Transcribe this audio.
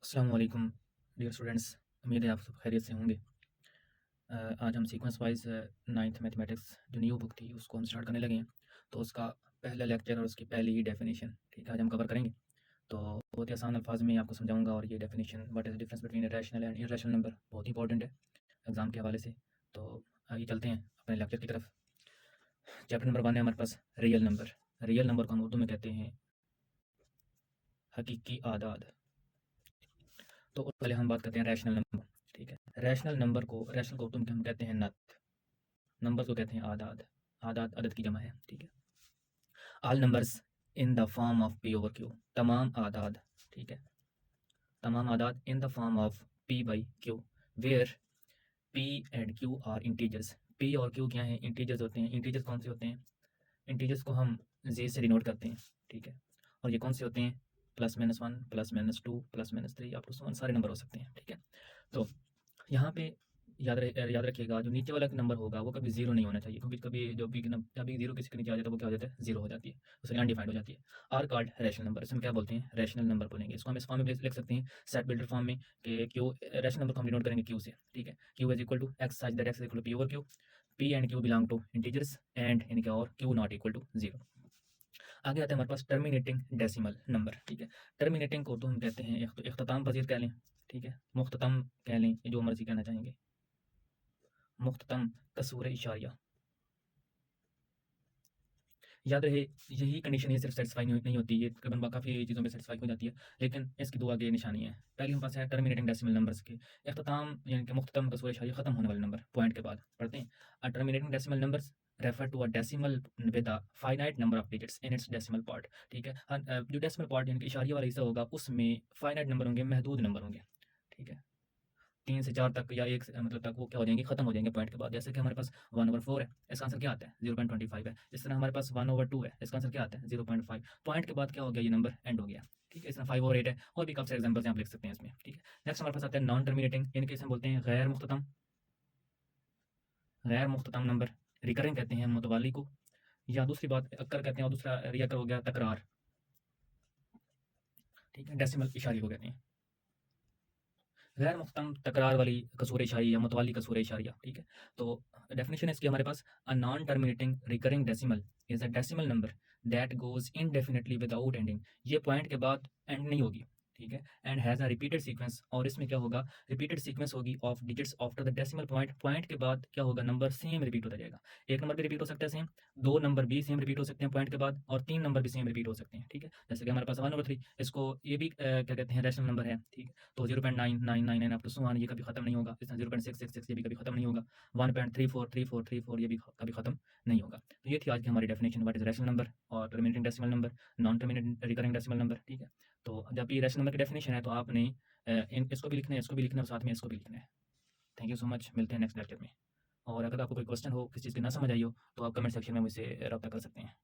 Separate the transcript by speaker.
Speaker 1: अस्सलाम वालेकुम dear students. उम्मीद है आप सब खैरियत से होंगे। आज हम सीक्वेंस वाइज नाइन्थ मैथमेटिक्स जो न्यू बुक थी उसको हम स्टार्ट करने लगे हैं। तो उसका पहला लेक्चर और उसकी पहली ही डेफिनेशन ठीक है आज हम कवर करेंगे। तो बहुत ही आसान अल्फाज में आपको समझाऊंगा और ये definition what is the difference between rational and irrational number बहुत ही इंपॉर्टेंट है एग्जाम के हवाले से। तो आगे चलते हैं अपने लेक्चर की तरफ। चैप्टर नंबर 1 है हमारे पास रियल नंबर। रियल नंबर को हम उर्दू में कहते हैं हकीकी आदाद। तो पहले हम बात करते हैं रैशनल नंबर। ठीक है, रैशनल को उर्दू में हम कहते हैं नत, नंबर को कहते हैं आदाद। आदाद अदद की जमा है। ठीक है, all numbers in the form of P over Q, तमाम आदाद। ठीक है, तमाम आदाद in the form of P by Q, where P and Q are integers. P और क्यू क्या है? इंटीजर्स होते हैं। इंटीजर्स कौन से होते हैं? इंटीजर्स को हम जे से डिनोट करते हैं। ठीक है, और ये कौन से होते हैं? +-1 +-2 +-3 अप टू 1 सारे नंबर हो सकते हैं। ठीक है, तो यहाँ पे याद रखिएगा जो नीचे वाला नंबर होगा वो कभी जीरो नहीं होना चाहिए, क्योंकि कभी जो भी अभी जीरो किसी के नीचे आ जाता है वो क्या हो जाता है? जीरो हो जाती है, उसके अनडिफाइंड हो जाती है। आर कॉल्ड रैशनल नंबर, इसमें क्या बोलते हैं? रैशनल नंबर बोलेंगे। इसको हम इस फॉर्म में लिख सकते हैं सेट बिल्डर फॉर्म में कि क्यू, रैशनल नंबर को हम डिनोट करेंगे क्यू से। ठीक है, q is equal to x such that x is equal to p over q, p and q belong to integers and इनके और q not equal to zero. आगे आते हैं हमारे पास टर्मिनेटिंग डेसिमल नंबर। ठीक है, टर्मिनेटिंग को तो हम कहते हैं इख्तिताम पजीर कह लें। ठीक है, मुख्ततम कह लें, जो मर्जी कहना चाहेंगे। मुख्ततम कसूर इशारिया। याद रहे यही कंडीशन ये सिर्फ सेटिस्फाई नहीं होती, ये तकरीबन काफ़ी चीज़ों में सेटिस्फाई हो जाती है, लेकिन इसकी दो आगे निशानी है। पहले हमारे पास है टर्मिनेटिंग डेसिमल नंबर्स के इख्तिताम, यानी कि मुख्ततम कसूर इशारिया ख़त्म होने वाले नंबर पॉइंट के बाद पढ़ते हैं। Terminating decimal numbers refer to a decimal with a finite number of digits in its decimal part. ठीक है, जो डेसिमल पार्ट यानी कि इशारिया वाला हिस्सा होगा उसमें फाइनाइट नंबर होंगे, महदूद नंबर होंगे। ठीक है, 3 से 4 तक या 1 मतलब तक वो क्या हो जाएंगे? खत्म हो जाएंगे पॉइंट के बाद। जैसे कि हमारे पास 1/4 है, इसका आंसर क्या आता है? 0.25 है। इस तरह हमारे पास 1/2 है, इसका आंसर क्या आता है? 0.5। पॉइंट के बाद क्या हो गया? ये नंबर एंड हो गया। ठीक है, इस तरह 5/8 है, और भी काफ़ी सारे एग्जाम्पल्स आप लिख सकते हैं इसमें। ठीक है, नेक्स्ट हमारे पास आता है नॉन टर्मिनेटिंग, इनके हम बोलते हैं गैर मुख्ततम। गैर मुख्ततम नंबर रिकरिंग कहते हैं मुतवाली को, या दूसरी बात अक्कर कहते हैं, और दूसरा रियकर हो गया तकरार। ठीक है, डेसिमल इशारे को कहते हैं। गैर मुख्तम तकरार वाली कसूर इशारी या मुतवाली कसूर इशारिया। ठीक है, तो डेफिनेशन है इसकी हमारे पास a non terminating recurring decimal is a decimal number that goes indefinitely without ending. ये पॉइंट के बाद एंड नहीं होगी। ठीक है, and has a repeated sequence, और इसमें क्या होगा? रिपीटेड सीक्वेंस होगी of digits after the decimal point. Point के बाद क्या होगा? नंबर सेम रिपीट होता जाएगा। एक नंबर भी रिपीट हो सकता है सेम, दो नंबर भी सेम रिपीट हो सकते हैं पॉइंट के बाद, और तीन नंबर भी सेम रिपीट हो सकते हैं। ठीक है, जैसे कि हमारे पास 1/3, इसको ये भी क्या कहते हैं? रैशनल नंबर है। ठीक है, तो 0.9999 अप टू सो ऑन, ये कभी खत्म नहीं होगा। इस तरह 0.666 ये भी कभी खत्म नहीं होगा। 1.343434 ये भी कभी खत्म नहीं होगा। तो ये थी आज की हमारी definition what is rational number और terminating decimal number, non terminating recurring decimal number. ठीक है, तो जब ये रैशनल नंबर की डेफिनेशन है तो आपने इसको भी लिखना है, इसको भी लिखना है, और साथ में इसको भी लिखना है। थैंक यू सो मच, मिलते हैं नेक्स्ट लेक्चर में। और अगर आपको कोई क्वेश्चन हो, किसी चीज़ की ना समझ आई हो, तो आप कमेंट सेक्शन में मुझसे रब्ता कर सकते हैं।